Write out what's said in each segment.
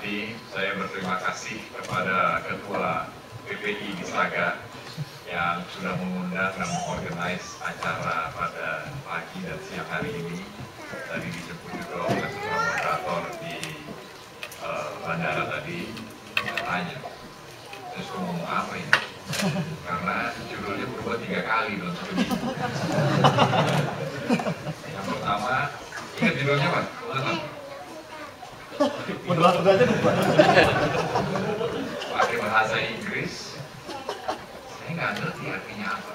hormati, saya berterima kasih kepada Ketua PPI di Slaga yang sudah mengundang dan mengorganize acara pada pagi dan siang hari ini. Tadi dijemput juga oleh seorang moderator di bandara tadi. Saya tanya, terus ngomong apa ini? Karena judulnya berubah 3 kali dalam 1 minggu. Yang pertama, ingat judulnya apa? Moderator aja lupa. Pakai bahasa Inggris, saya nggak ngerti artinya apa.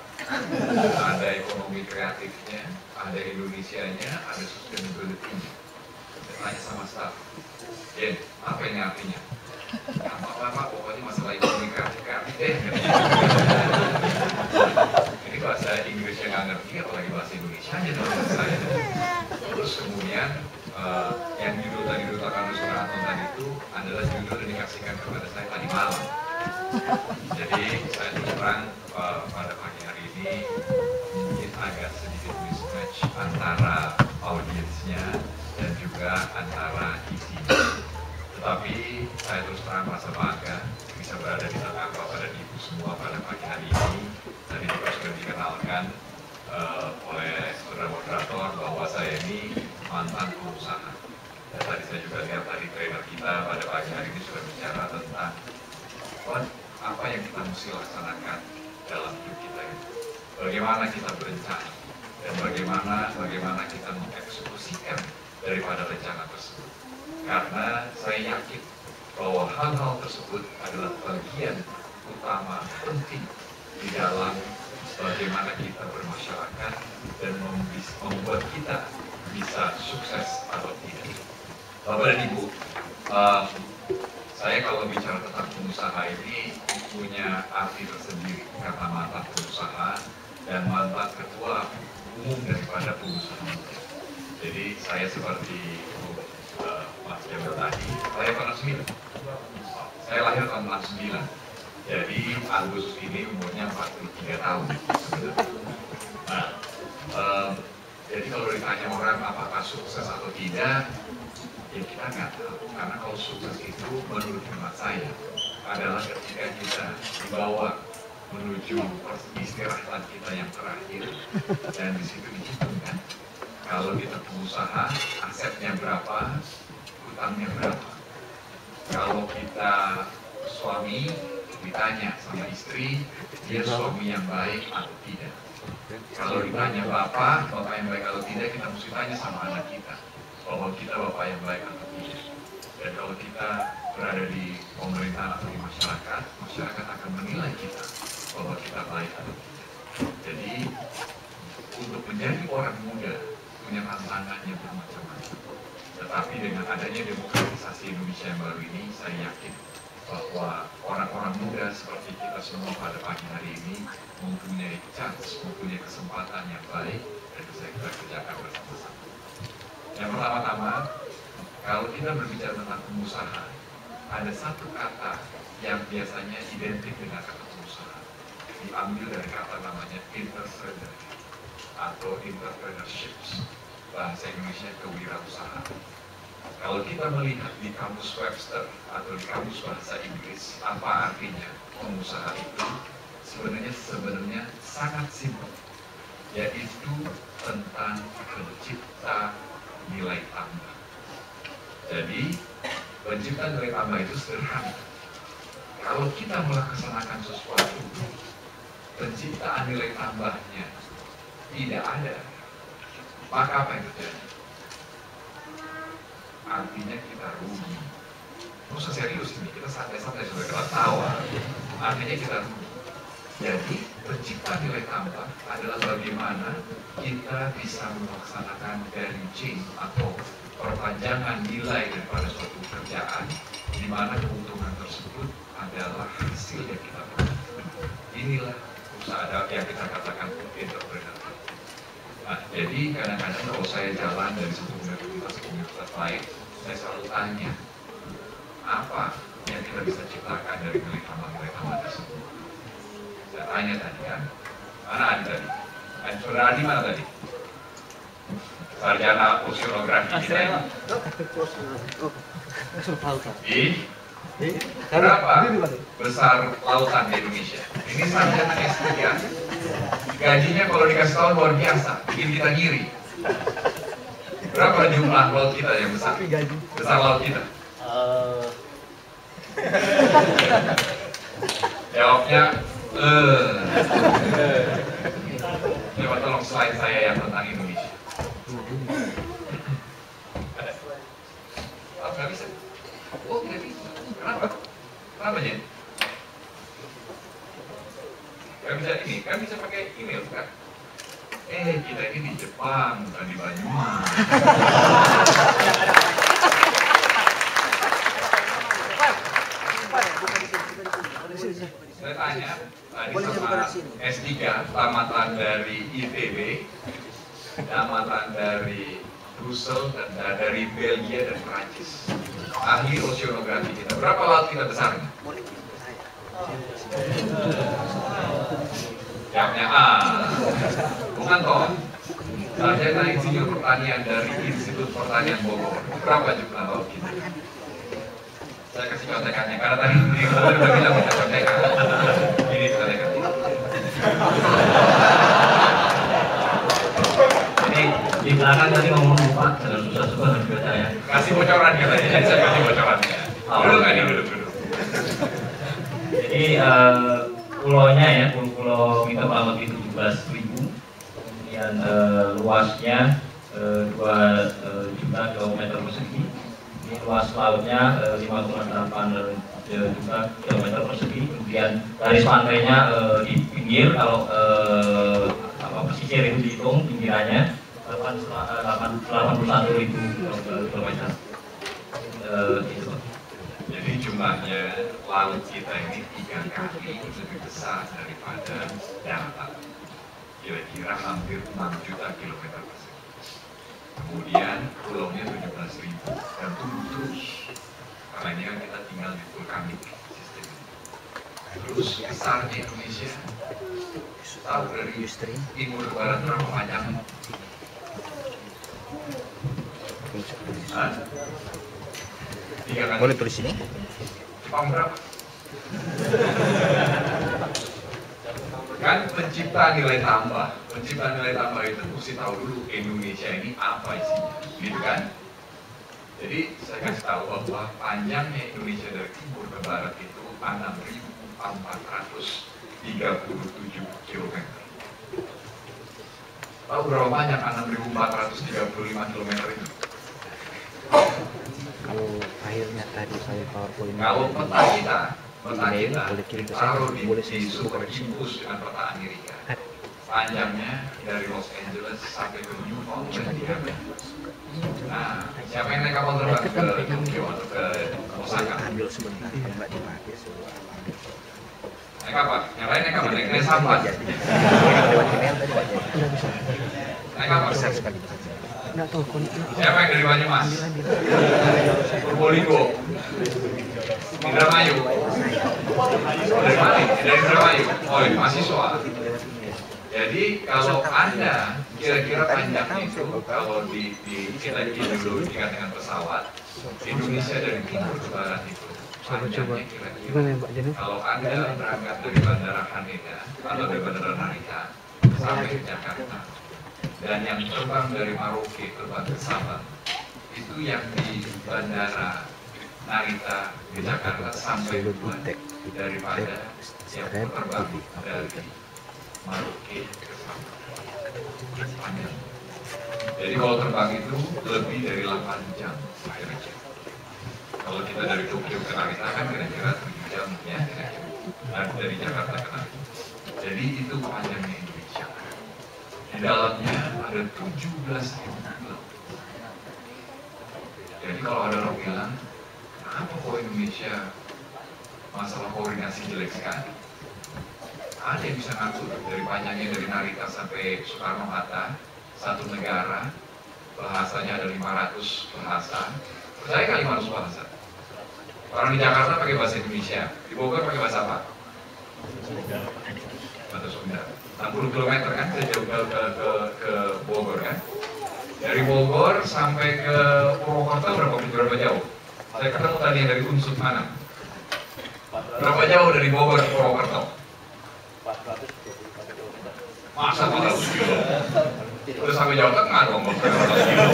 Ada ekonomi kreatifnya, ada Indonesianya, ada sustainability-nya. Saya tanya sama staff, Jen, apa ini artinya? Apa-apa, pokoknya masalah ekonomi kreatif deh. Ini bahasa Inggrisnya nggak ngerti, apalagi bahasa Indonesianya dalam saya. Terus kemudian yang judul tadi Duta Karno Suratno tadi itu adalah judul yang dikasihkan kepada saya tadi malam. Jadi saya terus terang pada pagi hari ini mungkin agak sedikit mismatch antara audiensnya dan juga antara isinya. Tetapi saya terus terang merasa bangga bisa berada di tengah Bapak dan Ibu semua pada pagi hari ini. Tadi juga sudah dikenalkan oleh saudara moderator bahwa saya ini mantan pengusaha. Dan tadi saya juga lihat tadi trainer kita pada pagi hari ini sudah bicara tentang apa yang kita mesti laksanakan dalam hidup kita ini. Bagaimana kita berencana dan bagaimana kita mengeksekusikan daripada rencana tersebut. Karena saya yakin bahwa hal-hal tersebut adalah bagian utama penting di dalam bagaimana kita bermasyarakat dan membuat kita bisa sukses atau tidak. Bapak dan Ibu, saya kalau bicara tentang pengusaha ini punya arti tersendiri karena mantan pengusaha dan mantan ketua umum daripada pengusaha. Jadi saya seperti Mas Jamal tadi, saya tahun 9. Saya lahir tahun 69. Jadi Agustus ini umurnya 43 tahun. Nah, jadi kalau ditanya orang apakah sukses atau tidak, ya kita nggak tahu. Karena kalau sukses itu menurut hemat saya adalah ketika kita dibawa menuju istirahatan kita yang terakhir dan di situ dihitungkan. Kalau kita pengusaha, asetnya berapa, utangnya berapa. Kalau kita suami, ditanya sama istri, dia suami yang baik atau tidak. Kalau ditanya bapak yang baik atau tidak, kita mesti tanya sama anak kita, bahwa kita bapak yang baik atau tidak. Dan kalau kita berada di pemerintahan atau di masyarakat, masyarakat akan menilai kita, bahwa kita baik atau tidak. Jadi, untuk menjadi orang muda, punya tantangannya bermacam-macam. Tetapi dengan adanya demokratisasi Indonesia yang baru ini, saya yakin bahwa orang-orang muda seperti kita semua pada pagi hari ini mempunyai chance, mempunyai kesempatan yang baik dan bisa kita kerjakan bersama-sama. Yang pertama-tama, kalau kita berbicara tentang pengusaha, ada satu kata yang biasanya identik dengan kata pengusaha, diambil dari kata namanya entrepreneur atau entrepreneurship, bahasa Indonesia kewirausahaan. Kalau kita melihat di kamus Webster atau di kamus bahasa Inggris, apa artinya pengusaha itu? Sebenarnya sangat simpel, yaitu tentang pencipta nilai tambah. Jadi, pencipta nilai tambah itu sederhana. Kalau kita melaksanakan sesuatu, penciptaan nilai tambahnya tidak ada, maka apa yang terjadi? Artinya kita rugi. Nggak usah serius ini, kita santai-santai sudah ketawa. Artinya kita rugi. Jadi pencipta nilai tambah adalah bagaimana kita bisa melaksanakan value chain atau perpanjangan nilai daripada suatu pekerjaan, di mana keuntungan tersebut adalah hasil yang kita peroleh. Inilah usaha yang kita katakan entrepreneur. Nah, jadi kadang-kadang kalau saya jalan dari satu universitas ke universitas lain, saya selalu tanya, apa yang kita bisa ciptakan dari nilai tambah tersebut? Saya tanya tadi kan, mana Adi tadi? Saudara Adi mana tadi? sarjana oceanografi kita ini. Berapa besar lautan di Indonesia? Ini sarjana S3. Gajinya kalau dikasih tahu luar biasa, bikin kita ngiri. Berapa jumlah laut kita yang besar? Besar laut kita? Jawabnya coba tolong slide saya yang tentang Indonesia. Ada? Oh, nggak bisa. Oh, nggak bisa. Kenapa? Kenapa, Jen? Nggak bisa ini, kan bisa pakai email kan? Kita ini di Jepang, bukan di Banyumas. Saya tanya tadi sama S3, tamatan dari ITB, tamatan dari Brussels, dan dari Belgia dan Prancis. Ahli oceanografi kita. Berapa laut kita besarnya? Jawabnya A. Bukan toh. Sarjana Insinyur Pertanian dari Institut Pertanian Bogor. Berapa jumlah laut kita? Saya kasih contekannya karena tadi udah bilang minta contekan. Ini contekan. Jadi di belakang tadi ngomong Pak, sedang susah-susah baca ya. Kasih bocoran katanya, jadi saya kasih bocorannya. Duduk kan ini duduk. Jadi pulaunya ya, pulau kita kurang lebih 17.000, kemudian luasnya 2 juta kilometer persegi. Ini luas lautnya 5,8 juta kilometer persegi. Kemudian garis pantainya di pinggir, kalau pesisir itu dihitung pinggirannya 81.000 kilometer. Itu. Jadi jumlahnya laut kita ini 3 kali lebih besar daripada daratan. Kira-kira hampir 6 juta kilometer persegi. Kemudian pulaunya 17.000 dan tumbuh terus. Karena ini kan kita tinggal di vulkanik sistem. Terus besarnya Indonesia, tahu dari timur ke barat berapa panjangnya? Boleh tulis sini? Jepang berapa? Kan pencipta nilai tambah. Pencipta nilai tambah itu mesti tahu dulu Indonesia ini apa isinya, gitu kan? Jadi saya kasih tahu bahwa panjangnya Indonesia dari timur ke barat itu 6.437 km. Tahu berapa banyak 6.435 km itu? Kalau akhirnya tadi saya PowerPoint. Kalau peta kita taruh di superimpus dengan peta Amerika. Panjangnya dari Los Angeles sampai ke Newfoundland. Nah, siapa yang naik kapal terbang ke Tokyo atau ke Osaka? Ambil sebentar, nggak dipakai semua. Naik kapal? Yang lain naik kapal? Naik sampan? Naik kapal? Besar sekali. Siapa yang dari Banyumas? Purbolinggo? Indramayu? Dari mana? Dari Indramayu? Oh, ini mahasiswa. Jadi kalau Anda kira-kira panjangnya itu, kalau kita dulu ingat dengan pesawat, Indonesia dari timur ke barat itu panjangnya kira-kira. Kalau Anda berangkat dari Bandara Haneda atau dari Bandara Narita sampai ke Jakarta, dan yang terbang dari Maroke terbang ke Sabang, itu yang di Bandara Narita ke Jakarta sampai duluan daripada yang terbang dari Maroke ke Sabang. Panjang. Jadi kalau terbang itu lebih dari 8 jam kira-kira. Kalau kita dari Tokyo ke Narita kan kira-kira 7 jam ya, dan dari Jakarta ke Narita. Jadi itu panjangnya Indonesia. Di dalamnya ada 17.000 pulau. Jadi kalau ada orang bilang, kenapa kok Indonesia masalah koordinasi jelek sekali? Ada yang bisa ngatur dari panjangnya dari Narita sampai Soekarno-Hatta, satu negara, bahasanya ada 500 bahasa. Percaya kan 500 bahasa? Orang di Jakarta pakai bahasa Indonesia, di Bogor pakai bahasa apa? Bahasa Sunda. 60 km kan sejauh ke Bogor kan? Dari Bogor sampai ke Purwokerto berapa jauh? Saya ketemu tadi yang dari Unsur mana? Berapa jauh dari Bogor ke Purwokerto? 424 km. Masa 400 kilo? Udah sampai Jawa Tengah dong, 400 kilo.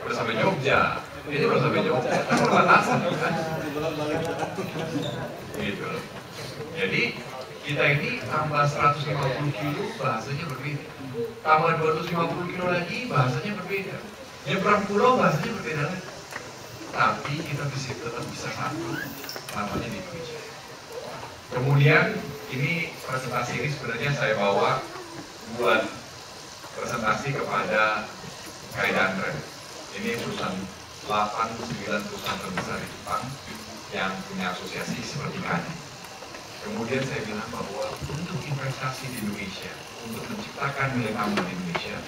Udah sampai Jogja. Ini udah sampai Jogja, kan perbatasan kan? Gitu. Jadi kita ini tambah 150 kilo bahasanya berbeda. Tambah 250 kilo lagi bahasanya berbeda. Nyebrang pulau bahasanya berbeda lagi. Tapi kita tetap bisa satu, namanya di Indonesia. Kemudian ini presentasi ini sebenarnya saya bawa buat presentasi kepada Kaidan Ren. Ini perusahaan 8-9 perusahaan terbesar di Jepang yang punya asosiasi seperti kami. Kemudian saya bilang bahwa untuk investasi di Indonesia, untuk menciptakan nilai tambah di Indonesia,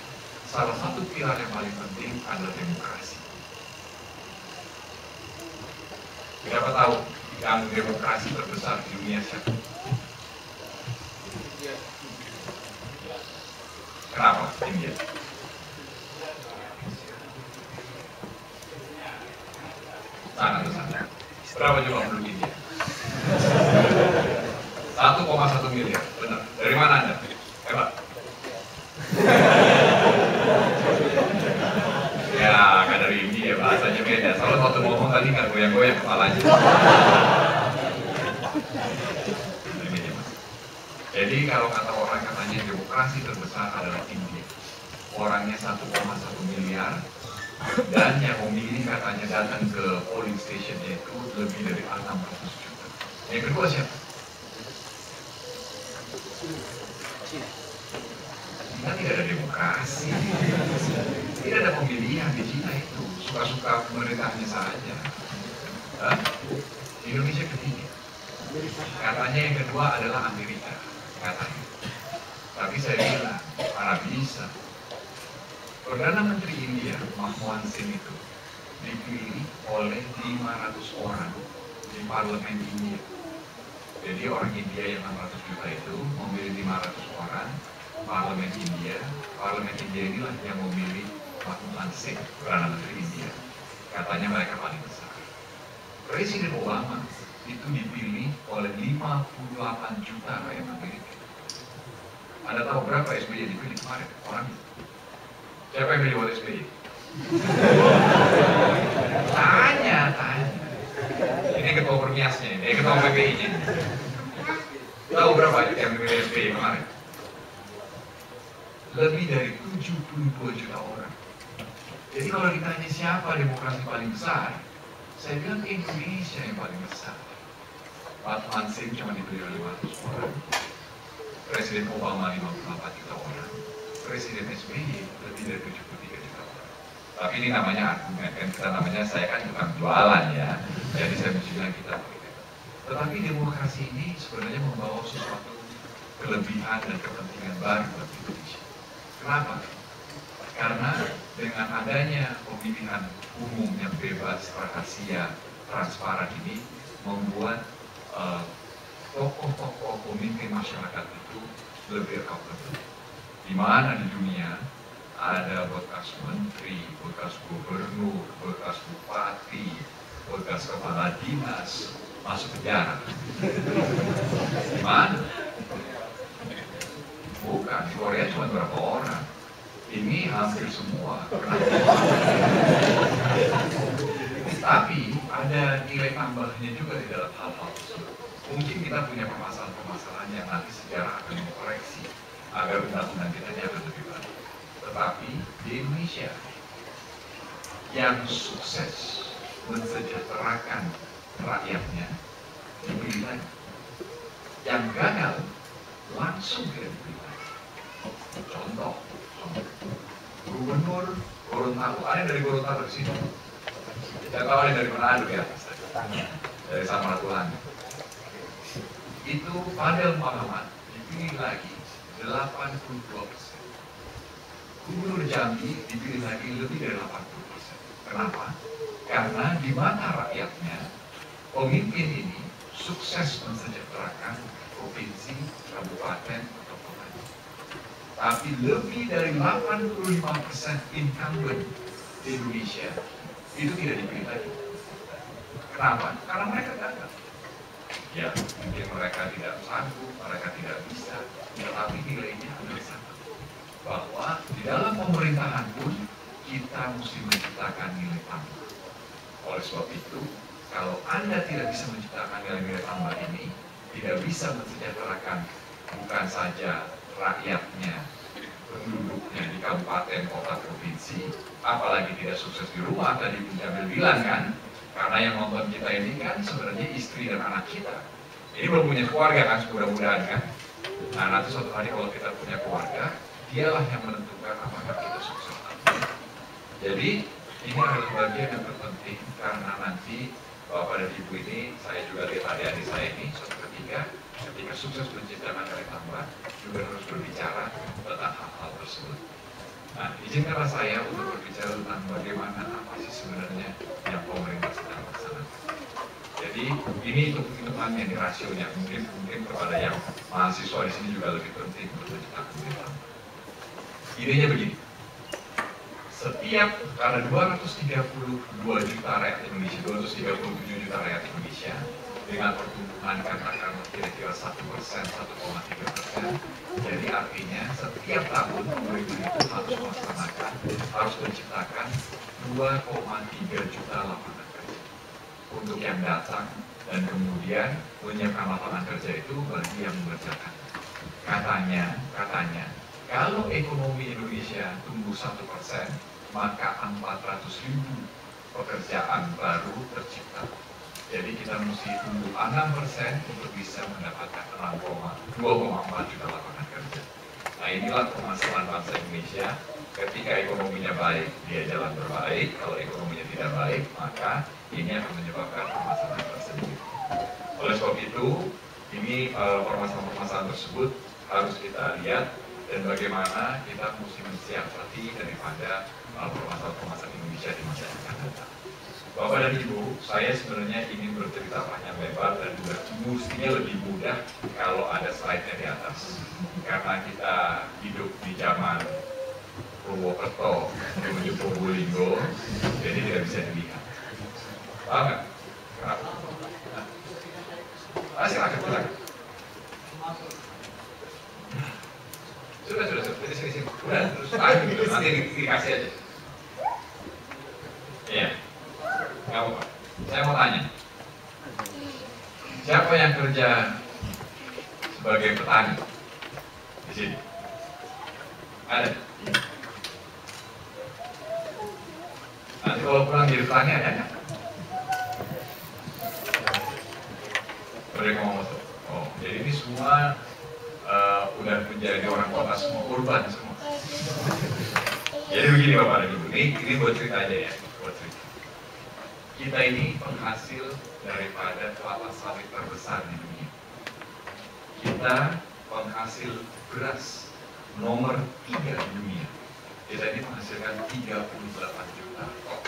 salah satu pilar yang paling penting adalah demokrasi. Siapa tahu yang demokrasi terbesar di dunia siapa? Kenapa? India. Sana ke sana. Berapa jumlah penduduk India? 1,1 miliar. Benar. Dari mana Anda? Hebat. Ya, kan dari India bahasanya beda. Soalnya waktu ngomong tadi nggak goyang-goyang kepalanya. Jadi kalau kata orang katanya demokrasi terbesar adalah India. Orangnya 1,1 miliar. Dan yang memilih katanya datang ke polling stationnya itu lebih dari 600 juta. Yang kedua siapa? China tidak ada demokrasi. Tidak ada pemilihan di China itu. Suka-suka pemerintahnya saja. Indonesia ketiga. Katanya yang kedua adalah Amerika. Katanya. Tapi saya bilang, mana bisa. Perdana Menteri India, Manmohan Singh itu dipilih oleh 500 orang di parlemen India. Jadi orang India yang 600 juta itu memilih 500 orang parlemen India. Parlemen India inilah yang memilih Manmohan Singh, Perdana Menteri India. Katanya mereka paling besar. Presiden Obama itu dipilih oleh 58 juta rakyat Amerika. Anda tahu berapa SBY dipilih kemarin orang? Siapa yang pilih buat SBY? Tanya. Ini ketua Permiasnya, ini ketua PPI-nya. Tahu berapa yang pilih SBY kemarin? Lebih dari 72 juta orang. Jadi kalau ditanya siapa demokrasi paling besar, saya bilang Indonesia yang paling besar. Manmohan Singh cuma dipilih oleh 500 orang. Presiden Obama 58 juta orang. Presiden SBY lebih dari 73 juta orang. Tapi ini namanya argumen, kan kita namanya, saya kan bukan jualan ya. Jadi saya mesti bilang kita begitu. Tetapi demokrasi ini sebenarnya membawa sesuatu kelebihan dan kepentingan baru bagi Indonesia. Kenapa? Karena dengan adanya pemilihan umum yang bebas, rahasia, transparan ini membuat tokoh-tokoh pemimpin masyarakat itu lebih accountable. Di mana di dunia ada bekas menteri, bekas gubernur, bekas bupati, bekas kepala dinas masuk penjara. Di mana? Bukan, di Korea cuma berapa orang. Ini hampir semua. Tapi ada nilai tambahnya juga di dalam hal-hal tersebut. Mungkin kita punya permasalahan-permasalahan yang nanti sejarah akan mengkoreksi agar undang-undang kita akan lebih baik. Tetapi di Indonesia yang sukses mensejahterakan rakyatnya dipilih lagi. Yang gagal langsung tidak dipilih lagi. Contoh, Gubernur Gorontalo, ada dari Gorontalo di sini. Saya tahu ada dari Manado ya, dari Samratulangi. Itu Fadel Muhammad dipilih lagi 82%. Gubernur Jambi dipilih lagi lebih dari 80%. Kenapa? Karena di mata rakyatnya, pemimpin ini sukses mensejahterakan provinsi, kabupaten, atau kota. Tapi lebih dari 85% incumbent di Indonesia itu tidak dipilih lagi. Kenapa? Karena mereka gagal. Ya, mungkin mereka tidak sanggup, mereka tidak bisa, tetapi nilainya adalah sama. Bahwa di dalam pemerintahan pun kita mesti menciptakan nilai tambah. Oleh sebab itu, kalau Anda tidak bisa menciptakan nilai-nilai tambah ini, tidak bisa mensejahterakan bukan saja rakyatnya, penduduknya di kabupaten, kota, provinsi, apalagi tidak sukses di rumah, tadi Bung Jamil bilang kan, karena yang nonton kita ini kan sebenarnya istri dan anak kita. Ini belum punya keluarga kan, mudah-mudahan kan. Nah nanti suatu hari kalau kita punya keluarga, dialah yang menentukan apakah kita sukses atau tidak. Jadi ini adalah bagian yang terpenting karena nanti Bapak dan Ibu ini, saya juga lihat adik-adik saya ini, suatu ketika sukses menciptakan nilai tambah, juga harus berbicara tentang hal-hal tersebut. Nah, izinkanlah saya untuk berbicara tentang bagaimana apa sih sebenarnya yang pemerintah sedang laksanakan. Jadi ini hitung-hitungannya, ini rasionya, mungkin kepada yang mahasiswa di sini juga lebih penting untuk menciptakan nilai tambah. Idenya begini. Setiap karena 232 juta rakyat Indonesia, 237 juta rakyat Indonesia dengan pertumbuhan katakan kira-kira 1%, 1,3%. Jadi artinya setiap tahun pemerintah itu harus menciptakan 2,3 juta lapangan kerja untuk yang datang dan kemudian menyiapkan lapangan kerja itu bagi yang mengerjakan. Katanya kalau ekonomi Indonesia tumbuh 1%, maka 400.000 pekerjaan baru tercipta. Jadi kita mesti tumbuh 6% untuk bisa mendapatkan 2,4 juta lapangan kerja. Nah inilah permasalahan bangsa Indonesia. Ketika ekonominya baik, dia jalan berbaik. Kalau ekonominya tidak baik, maka ini akan menyebabkan permasalahan tersebut. Oleh sebab itu, ini permasalahan-permasalahan tersebut harus kita lihat dan bagaimana kita mesti mensiasati daripada permasalahan-permasalahan Indonesia di masa yang akan datang. Bapak dan Ibu, saya sebenarnya ingin bercerita panjang lebar dan juga mestinya lebih mudah kalau ada slide-nya di atas. Karena kita hidup di zaman Purwokerto menuju Probolinggo, jadi tidak bisa dilihat. Paham nggak? Kenapa? Silakan. Sudah. Sini. Udah, terus nanti dikasih aja. Iya. Nggak apa-apa. Saya mau tanya. Siapa yang kerja sebagai petani di sini? Ada? Nanti kalau pulang jadi petani ada nggak? Mereka mau masuk. Oh, jadi ini semua udah menjadi orang kota semua, urban semua. Jadi begini Bapak dan Ibu, ini buat cerita aja ya, buat cerita. Kita ini penghasil daripada kelapa sawit terbesar di dunia. Kita penghasil beras nomor 3 di dunia. Kita ini menghasilkan 38 juta ton.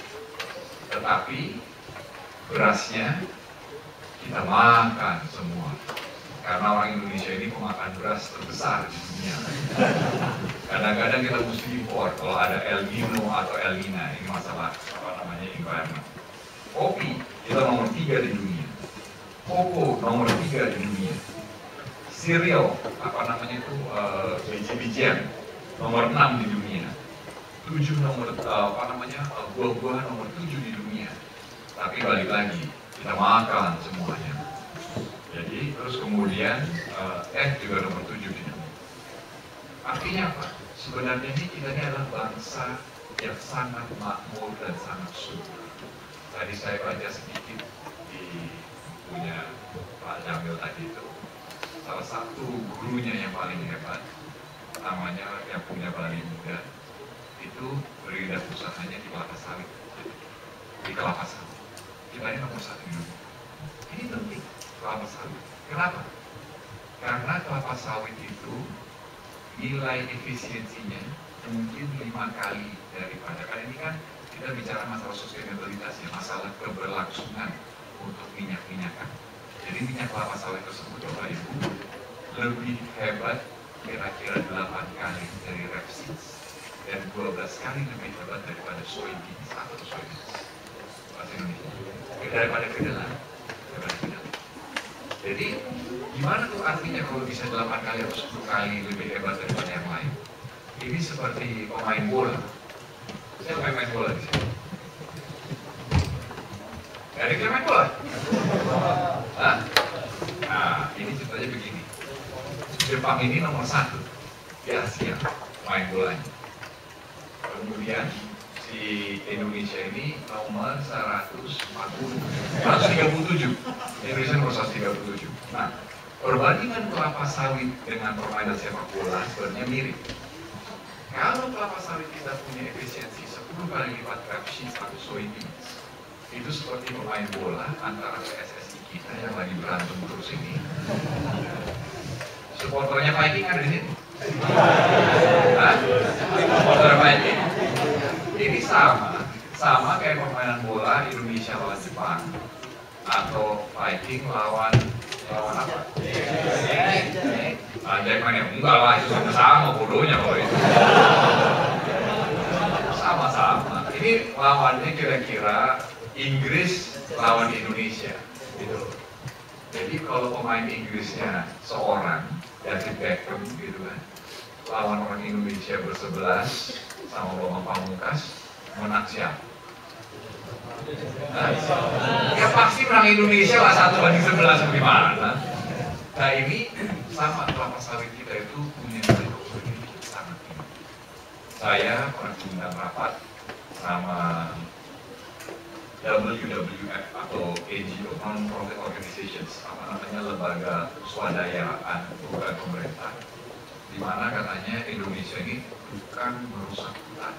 Tetapi berasnya kita makan semua. Karena orang Indonesia ini pemakan beras terbesar di dunia. Kadang-kadang kita mesti impor kalau ada El Nino atau El Nina, ini masalah environment. Kopi kita nomor 3 di dunia. Koko nomor 3 di dunia. Cereal biji-bijian nomor 6 di dunia. Buah-buahan nomor 7 di dunia. Tapi balik lagi, kita makan semuanya. Jadi terus kemudian juga nomor 7 di dunia. Artinya apa? Sebenarnya kita ini adalah bangsa yang sangat makmur dan sangat subur. Tadi saya baca sedikit di bukunya Pak Jamil tadi itu. Salah satu gurunya yang paling hebat, namanya yang punya Bali Muda, itu beridah usahanya di kelapa sawit. Di kelapa sawit. Kita ini nomor 1 di dunia. Ini penting. Kelapa sawit. Kenapa? Karena kelapa sawit itu nilai efisiensinya mungkin 5 kali daripada, kan ini kan kita bicara masalah sustainabilitas ya, masalah keberlangsungan untuk minyak-minyakan. Jadi minyak kelapa sawit tersebut Bapak Ibu lebih hebat kira-kira 8 kali dari rapeseed dan 12 kali lebih hebat daripada soybeans atau soybeans bahasa Indonesia daripada kedelai. Jadi gimana tuh artinya kalau bisa 8 kali atau 10 kali lebih hebat daripada yang lain? Ini seperti pemain bola. Siapa yang main bola di sini? Ada yang main bola? Hah? Nah, ini ceritanya begini. Jepang ini nomor 1 di Asia main bolanya. Kemudian si Indonesia ini nomor 137. Indonesia nomor 137. Nah, perbandingan kelapa sawit dengan permainan sepak bola sebenarnya mirip. Kalau kelapa sawit kita punya efisiensi 10 kali lipat rapeseed atau soybeans, itu seperti pemain bola antara PSSI kita yang lagi berantem terus ini. Supporternya Viking ada di sini. Supporter Viking. Ini sama kayak permainan bola Indonesia lawan Jepang atau Viking lawan apa? Ada yang mana? Enggak lah, itu sama-sama bodohnya kalau itu. Sama-sama. Ini lawannya kira-kira Inggris lawan Indonesia, gitu. Jadi kalau pemain Inggrisnya seorang, David Beckham gitu kan, lawan orang Indonesia bersebelas sama Bambang Pamungkas, menang siapa? Ya pasti menang Indonesia lah 1-11 gimana? Nah ini sama kelapa sawit kita itu punya nilai komoditi sangat tinggi. Saya pernah diundang rapat sama WWF atau NGO, non-profit organizations, apa namanya, lembaga swadayaan bukan pemerintah, di mana katanya Indonesia ini bukan merusak hutan.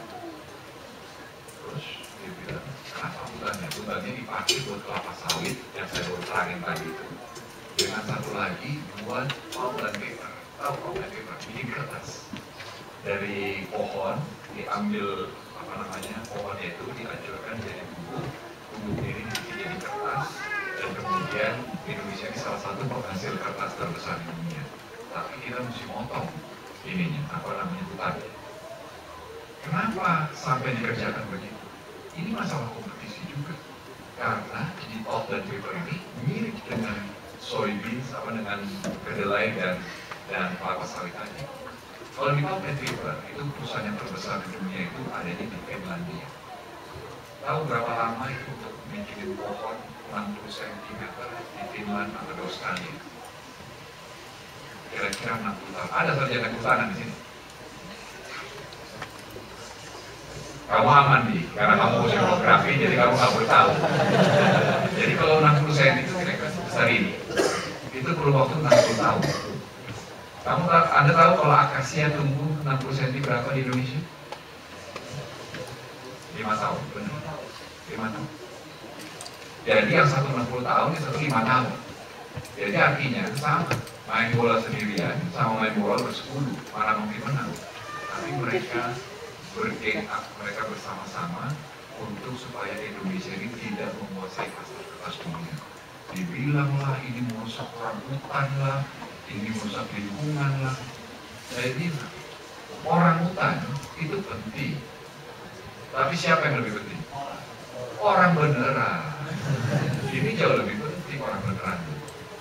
Terus dia bilang, kenapa hutannya? Hutannya dipakai buat kelapa sawit yang saya baru terangin tadi itu, dengan satu lagi buat pulp and paper. Tahu pulp and paper? Bikin kertas dari pohon, diambil apa namanya, pohonnya itu dihancurkan jadi bubuk ini jadi kertas, dan kemudian Indonesia ini salah satu penghasil kertas terbesar di dunia. Tapi kita mesti motong ininya, apa namanya, hutannya. Kenapa sampai dikerjakan begitu? Ini masalah kompetisi juga. Karena di pulp dan paper ini mirip dengan soybeans, apa dengan kedelai dan kelapa sawit tadi. Kalau di pulp and paper itu perusahaan yang terbesar di dunia itu adanya di Finlandia. Tahu berapa lama itu untuk bikin pohon 60 cm di Finland atau di Australia? Kira-kira 60 tahun. Ada sarjana kehutanan di sini. Kamu aman nih, karena kamu oceanografi, jadi kamu nggak boleh tahu. Jadi kalau 60 cm itu kira-kira sebesar ini, itu perlu waktu 60 tahun. Anda tahu kalau akasia tumbuh 60 cm berapa di Indonesia? 5 tahun, benar. 5 tahun. Jadi yang satu 60 tahun, yang satu 5 tahun. Jadi artinya sama, main bola sendirian sama main bola bersekutu, mana mungkin menang. Tapi mereka bergeng up, mereka bersama-sama untuk supaya Indonesia ini tidak menguasai pasar kertas dunia. Dibilanglah ini merusak orang hutan lah, ini merusak lingkungan lah. Saya bilang, orang hutan itu penting. Tapi siapa yang lebih penting? Orang beneran. Ini jauh lebih penting, orang beneran.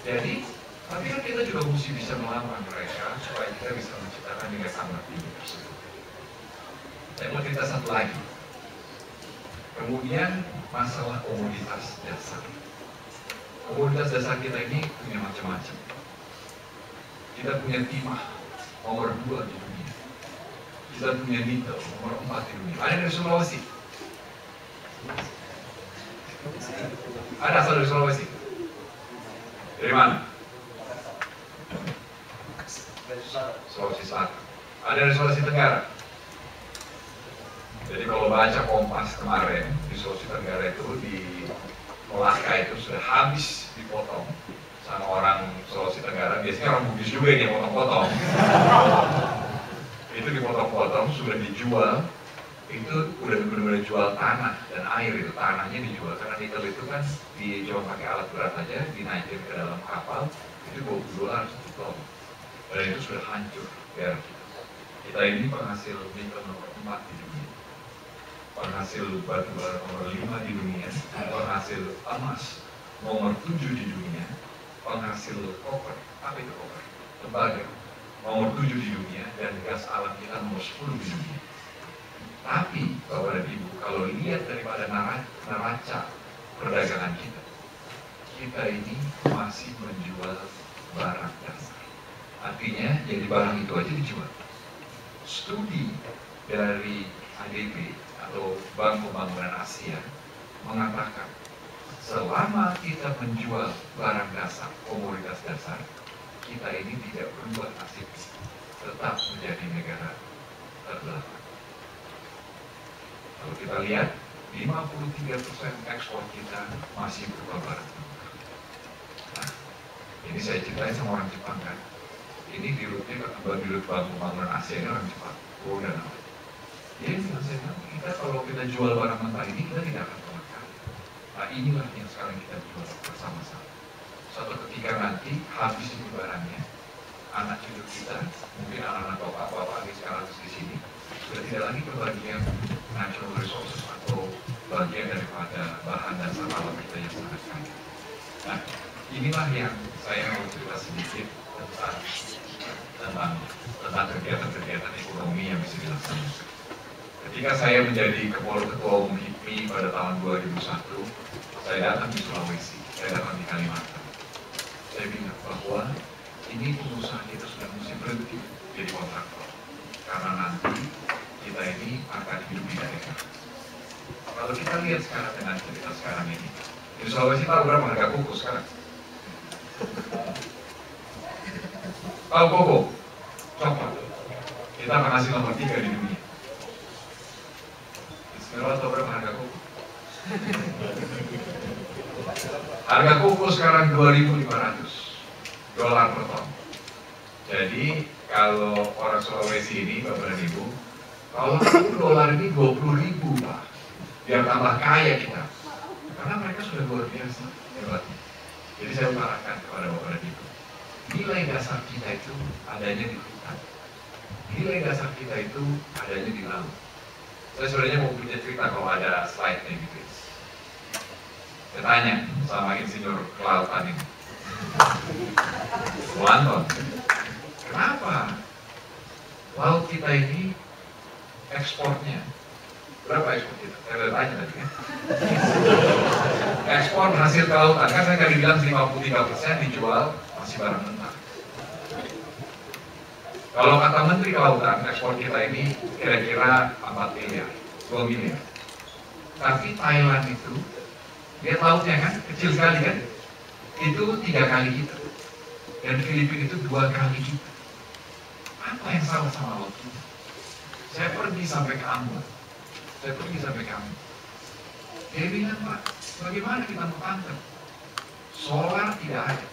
Jadi, tapi kan kita juga mesti bisa melawan mereka supaya kita bisa menciptakan nilai tambah tinggi tersebut. Saya mau cerita satu lagi. Kemudian masalah komoditas dasar. Komoditas dasar kita ini punya macam-macam. Kita punya timah nomor 2 di dunia. Kita punya nikel nomor 4 di dunia. Ada dari Sulawesi? Ada asal dari Sulawesi? Dari mana? Sulawesi Selatan. Ada dari Sulawesi Tenggara? Jadi kalau baca Kompas kemarin di Sulawesi Tenggara itu di Melaka itu sudah habis dipotong sama orang Sulawesi Tenggara. Biasanya orang Bugis juga yang potong-potong. Itu dipotong-potong, sudah dijual. Itu udah benar-benar jual tanah dan air, itu tanahnya dijual karena nikel itu kan dijual pakai alat berat aja, dinaikin ke dalam kapal itu $20 1 ton. Dan itu sudah hancur daerah kita. Kita ini penghasil nikel nomor 4 di dunia, penghasil batu bara nomor 5 di dunia, penghasil emas nomor 7 di dunia, penghasil koper, apa itu koper? Tembaga nomor 7 di dunia, dan gas alam kita nomor 10 di dunia. Tapi Bapak dan Ibu, kalau lihat daripada neraca perdagangan kita, kita ini masih menjual barang dasar. Artinya jadi barang itu aja dijual. Studi dari ADB atau Bank Pembangunan Asia mengatakan selama kita menjual barang dasar, komoditas dasar, kita ini tidak berubah nasib, tetap menjadi negara terbelakang. Kalau kita lihat, 53% ekspor kita masih berupa barang. Nah, ini saya ceritain sama orang Jepang kan. Ini di Bank Pembangunan Asia ini orang Jepang. Oh, dan apa? Jadi saya bilang, kita kalau kita jual barang mentah ini, kita tidak akan pernah kaya. Nah, inilah yang sekarang kita jual bersama-sama. Suatu ketika nanti habis itu barangnya, anak cucu kita, mungkin anak-anak bapak-bapak di sekarang di sini, sudah tidak lagi kebagian natural resources atau bagian daripada bahan dasar alam kita yang sangat kaya. Nah, inilah yang saya mau cerita sedikit tentang kegiatan-kegiatan ekonomi yang bisa dilaksanakan. Ketika saya menjadi ketua umum HIPMI pada tahun 2001, saya datang di Sulawesi, saya datang di Kalimantan. Saya bilang bahwa ini pengusaha kita sudah mesti berhenti jadi kontraktor, karena nanti kita ini akan hidup di daerah. Kalau kita lihat sekarang dengan cerita sekarang ini, di Sulawesi tahu berapa harga koko sekarang? Tahu koko? Coklat. Kita penghasil nomor 3 di dunia. Sekarang tahu berapa harga koko? Harga koko sekarang 2.500 dolar per ton. Jadi kalau orang Sulawesi ini, Bapak dan Ibu, kalau dolar ini 20.000 Pak, biar tambah kaya kita. Karena mereka sudah luar biasa hebatnya. Jadi saya utarakan kepada Bapak dan Ibu, nilai dasar kita itu adanya di hutan. Nilai dasar kita itu adanya di laut. Saya sebenarnya mau punya cerita kalau ada slide-nya gitu. Saya tanya sama insinyur kelautan ini, Bu Anton, kenapa laut kita ini ekspornya berapa ekspor kita? Saya udah tanya tadi kan. Ekspor hasil kelautan, kan saya tadi bilang 53% dijual masih barang mentah. Kalau kata Menteri Kelautan, ekspor kita ini kira-kira 4 miliar, 2 miliar. Tapi Thailand itu, lihat lautnya kan, kecil sekali kan, itu 3 kali kita. Dan Filipina itu 2 kali kita. Apa yang salah sama laut kita? Saya pergi sampai ke Ambon. Dia bilang, Pak, bagaimana kita mau tangkap? Solar tidak ada.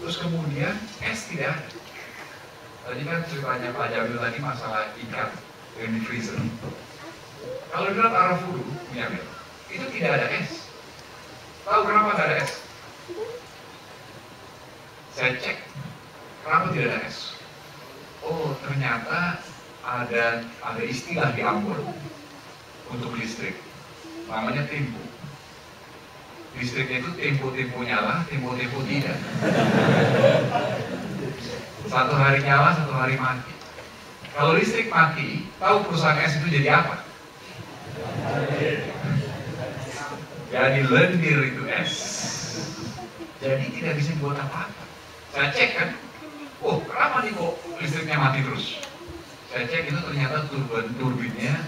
Terus kemudian es tidak ada. Tadi kan ceritanya Pak Jamil tadi masalah ikan yang di freezer. Kalau di Laut Arafuru, itu tidak ada es. Tahu kenapa tidak ada es? Saya cek, kenapa tidak ada es? Oh, ternyata ada istilah di Ambon untuk listrik, namanya tempo. Listriknya itu tempo nyala, tempo tidak. Satu hari nyala, satu hari mati. Kalau listrik mati, tahu perusahaan es itu jadi apa? Jadi lendir itu es. Jadi tidak bisa dibuat apa-apa. Saya cek kan, oh kenapa nih kok listriknya mati terus? Saya cek itu ternyata turbinnya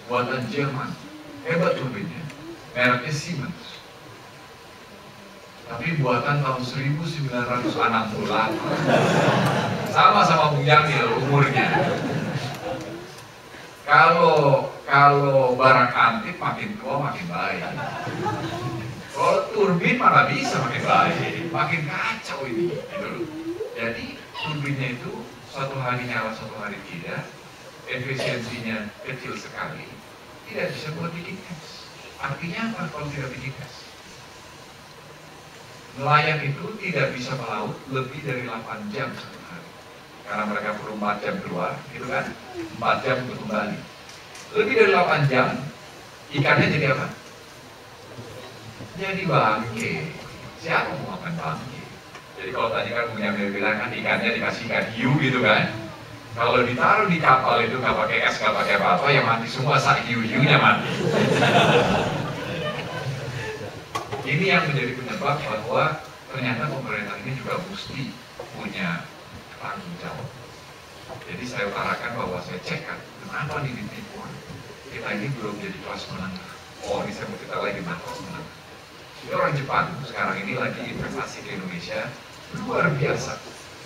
buatan Jerman. Hebat turbinnya, mereknya Siemens. Tapi buatan tahun 1968. Sama Bung Jamil umurnya. Kalau barang antik makin tua makin baik. Kalau turbin mana bisa makin baik, makin kacau ini. Gitu. Jadi turbinnya itu satu hari nyala, satu hari tidak. Efisiensinya kecil sekali. Tidak bisa buat bikin es. Artinya apa kalau tidak bikin es? Nelayan itu tidak bisa melaut lebih dari 8 jam satu hari. karena mereka perlu 4 jam keluar, gitu kan? 4 jam untuk kembali. Lebih dari 8 jam, ikannya jadi apa? Jadi bangke. Siapa mau makan bangke? Jadi kalau tadi kan punya bilang kan ikannya dikasih ikan hiu gitu kan? Kalau ditaruh di kapal itu nggak pakai es, nggak pakai apa-apa, yang mati semua sak hiu-hiunya mati. Ini yang menjadi penyebab bahwa ternyata pemerintah ini juga mesti punya tanggung jawab. Jadi saya utarakan bahwa saya cek kan, kenapa nih ditipu? Kita ini belum jadi kelas menengah. Oh, ini saya mau cerita lagi tentang kelas menengah. Jadi orang Jepang sekarang ini lagi investasi ke Indonesia luar biasa.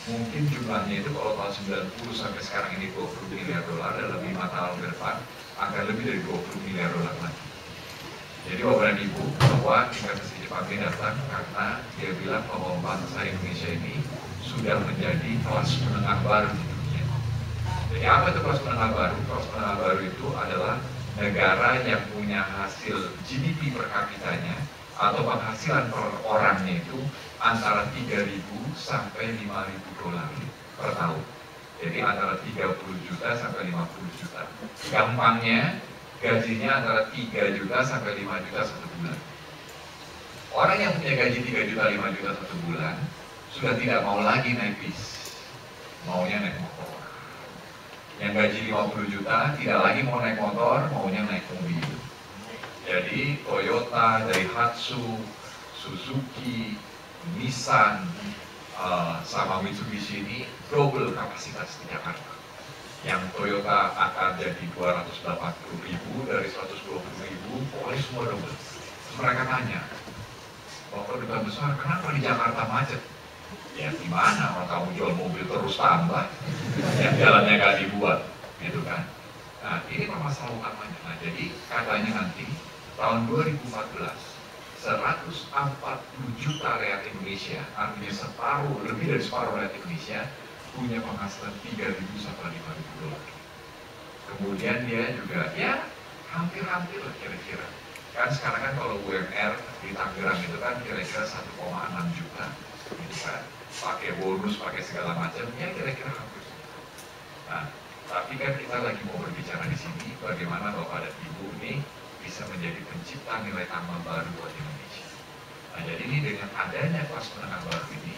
Mungkin jumlahnya itu kalau tahun 90 sampai sekarang ini 20 miliar dolar, dalam 5 tahun ke depan akan lebih dari 20 miliar dolar lagi. Jadi Bapak dan Ibu, bahwa investasi Jepang ini datang karena dia bilang bahwa bangsa Indonesia ini sudah menjadi kelas menengah baru di dunia. Jadi apa itu kelas menengah baru? Kelas menengah baru itu adalah negara yang punya hasil GDP per kapitanya atau penghasilan per orangnya itu antara 3.000 sampai 5.000 dolar per tahun. Jadi antara 30 juta sampai 50 juta. Gampangnya, gajinya antara 3 juta sampai 5 juta satu bulan. Orang yang punya gaji 3 juta, 5 juta satu bulan sudah tidak mau lagi naik bis, maunya naik motor. Yang gaji 50 juta tidak lagi mau naik motor, maunya naik mobil. Jadi Toyota, Daihatsu, Suzuki, Nissan, sama Mitsubishi ini double kapasitas di Jakarta. Yang Toyota akan jadi 280.000 dari 120.000, pokoknya semua double. Terus mereka tanya, Bapak Duta Besar, kenapa di Jakarta macet? Ya gimana, kalau kamu jual mobil terus tambah, yang jalannya gak dibuat, gitu kan? Nah ini permasalahan utamanya. Nah jadi katanya nanti tahun 2014 140 juta rakyat Indonesia, artinya separuh, lebih dari separuh rakyat Indonesia punya penghasilan 3.000 sampai 5.000 dolar. Kemudian dia juga ya hampir-hampir lah kira-kira. Kan sekarang kan kalau UMR di Tangerang itu kan kira-kira 1,6 juta, gitu kan? Pakai bonus, pakai segala macam, ya kira-kira hampir. Nah, tapi kan kita lagi mau berbicara di sini bagaimana Bapak dan Ibu ini bisa menjadi pencipta nilai tambah baru buat Indonesia. Nah, jadi ini dengan adanya kelas menengah baru ini,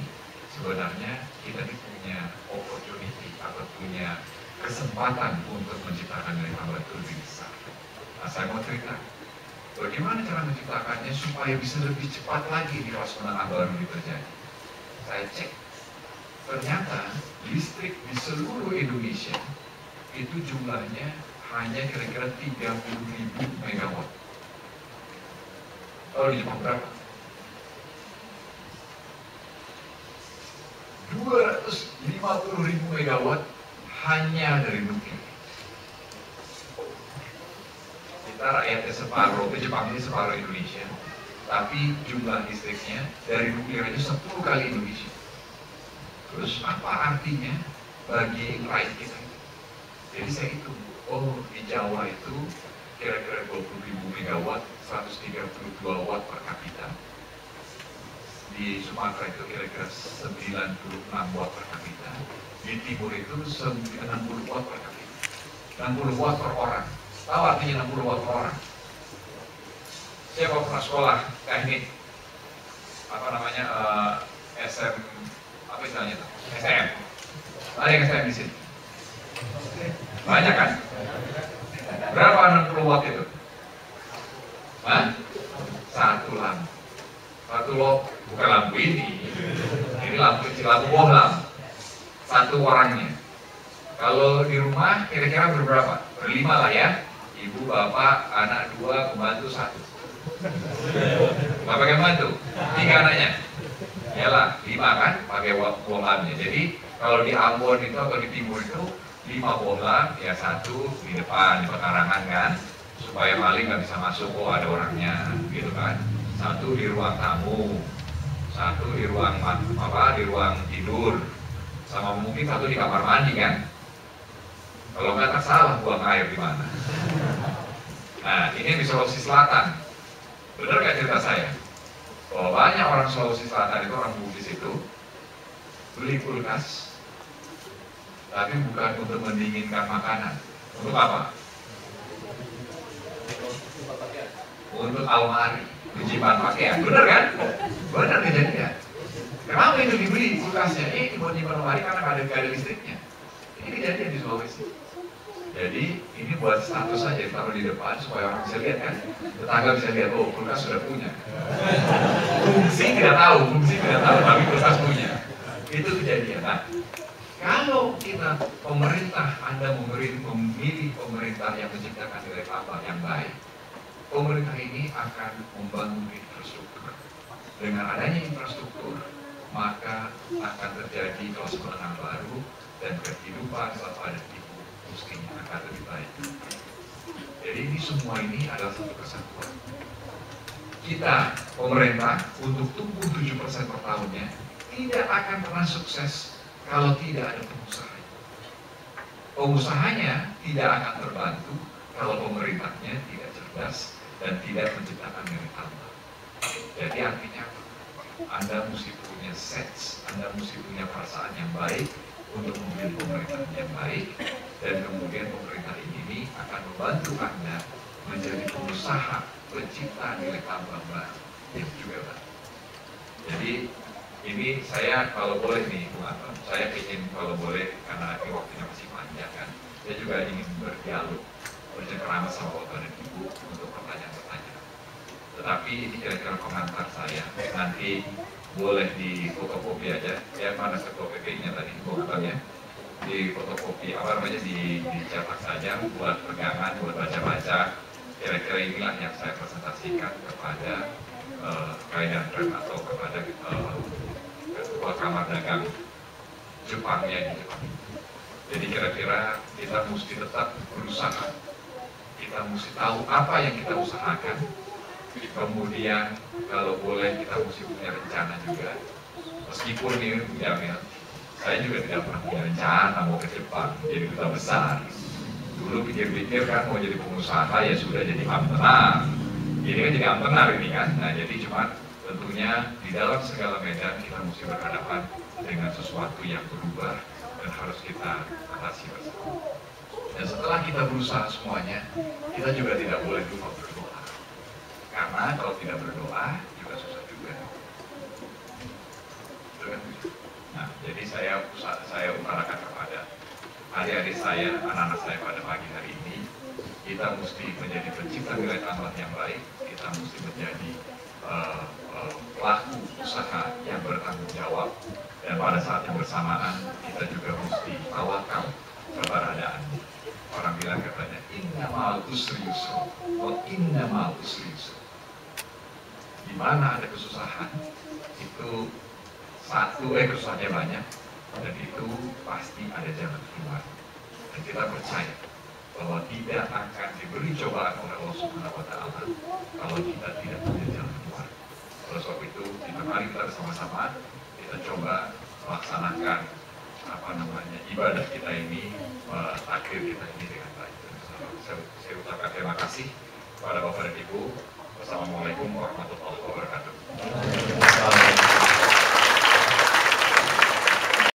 sebenarnya kita ini punya opportunity atau punya kesempatan untuk menciptakan nilai tambah itu lebih besar. Nah, saya mau cerita, bagaimana cara menciptakannya supaya bisa lebih cepat lagi di kelas menengah baru ini terjadi. Saya cek, ternyata listrik di seluruh Indonesia itu jumlahnya hanya kira-kira 30.000 megawatt. Kalau di Jepang berapa? 250.000 megawatt hanya dari nuklir. Kita rakyatnya separuh, Jepang ini separuh Indonesia, tapi jumlah listriknya dari nuklir aja 10 kali Indonesia. Terus apa artinya bagi rakyat kita? Jadi saya hitung, oh di Jawa itu kira-kira 20.000 megawatt, 132 watt per kapita. Di Sumatera itu kira-kira 96 watt per kapita. Di Timur itu 60 watt per kapita. 60 watt per orang. Tahu artinya 60 watt per orang? Siapa pernah sekolah teknik apa namanya SM apa istilahnya itu? STM. Ada yang STM di sini? Banyak kan? Berapa 60 watt itu? Hah? Satu lampu. Satu bukan lampu ini lampu bohlam. Satu orangnya. Kalau di rumah kira-kira berberapa? Berlima lah ya. Ibu, bapak, anak 2, pembantu 1. Nggak pakai pembantu? 3 anaknya. Yalah, 5 kan pakai bohlamnya. Jadi kalau di Ambon itu atau di Timur itu 5 bohlam, ya 1 di depan, di pekarangan kan, supaya maling nggak bisa masuk, oh ada orangnya, gitu kan. 1 di ruang tamu, 1 di ruang di ruang tidur, sama mungkin 1 di kamar mandi kan. Kalau nggak tak salah buang air di mana. Nah, ini di Sulawesi Selatan. Benar nggak cerita saya? Bahwa banyak orang Sulawesi Selatan itu, orang Bugis itu, beli kulkas, tapi bukan untuk mendinginkan makanan. Untuk apa? Untuk almari, menyimpan pakaian. Bener kan? Bener kejadian. Kenapa itu dibeli kulkasnya? Ini buat nyimpan almari karena nggak ada listriknya. Ini kejadian di Sulawesi. Jadi ini buat status saja, taruh di depan supaya orang bisa lihat kan. Tetangga bisa lihat, oh kulkas sudah punya. Fungsi tidak tahu, tapi kulkas punya. Itu kejadian. Nah, kalau kita pemerintah, Anda memilih pemerintah yang menciptakan nilai tambah yang baik, pemerintah ini akan membangun infrastruktur. Dengan adanya infrastruktur, maka akan terjadi kelas menengah baru dan kehidupan pada ibu mestinya akan lebih baik. Jadi ini semua ini adalah satu kesatuan. Kita, pemerintah, untuk tumbuh 7% per tahunnya, tidak akan pernah sukses kalau tidak ada pengusaha. Pengusahanya tidak akan terbantu kalau pemerintahnya tidak cerdas dan tidak menciptakan nilai tambah. Jadi artinya Anda mesti punya sense, Anda mesti punya perasaan yang baik untuk memilih pemerintah yang baik, dan kemudian pemerintah ini akan membantu Anda menjadi pengusaha pencipta nilai tambah baru yang juga baik. Jadi ini saya kalau boleh nih Bung Anton, saya ingin kalau boleh karena ini waktunya masih panjang kan, saya juga ingin berdialog, bercengkerama sama Bapak dan Ibu untuk pertanyaan-pertanyaan. Tetapi ini kira-kira komentar saya, nanti boleh di fotokopi aja, ya mana ketua PP-nya tadi, bukannya di fotokopi apa namanya dicetak saja buat pegangan, buat baca-baca. Kira-kira inilah yang saya presentasikan kepada Kaidan Rem atau kepada ketua Kamar Dagang Jepangnya di Jepang. Jadi kira-kira kita mesti tetap berusaha, kita mesti tahu apa yang kita usahakan. Kemudian kalau boleh kita mesti punya rencana juga. Meskipun ini Jamil, saya juga tidak pernah punya rencana mau ke Jepang jadi duta besar. Dulu pikir-pikir kan mau jadi pengusaha ya sudah jadi entrepreneur. Ini kan jadi entrepreneur ini kan. Nah jadi cuma tentunya di dalam segala medan kita mesti berhadapan dengan sesuatu yang berubah dan harus kita atasi bersama. Dan setelah kita berusaha semuanya, kita juga tidak boleh lupa berdoa. Karena kalau tidak berdoa juga susah juga. Nah, jadi saya utarakan kepada adik-adik saya, anak-anak saya pada pagi hari ini, kita mesti menjadi pencipta nilai tambah yang baik, kita mesti menjadi pelaku usaha yang bertanggung jawab, dan pada saat yang bersamaan kita juga mesti tawakal keberadaan. Orang bilang katanya, innamal usri yusra, wa innamal usri yusra. Di mana ada kesusahan, itu kesusahannya banyak, dan itu pasti ada jalan keluar. Dan kita percaya bahwa tidak akan diberi cobaan oleh Allah Subhanahu wa Ta'ala kalau kita tidak punya jalan keluar. Oleh sebab itu, mari kita bersama-sama kita coba melaksanakan ibadah kita ini, takdir kita ini dengan baik. Saya ucapkan terima kasih kepada Bapak dan Ibu. Wassalamualaikum warahmatullahi wabarakatuh.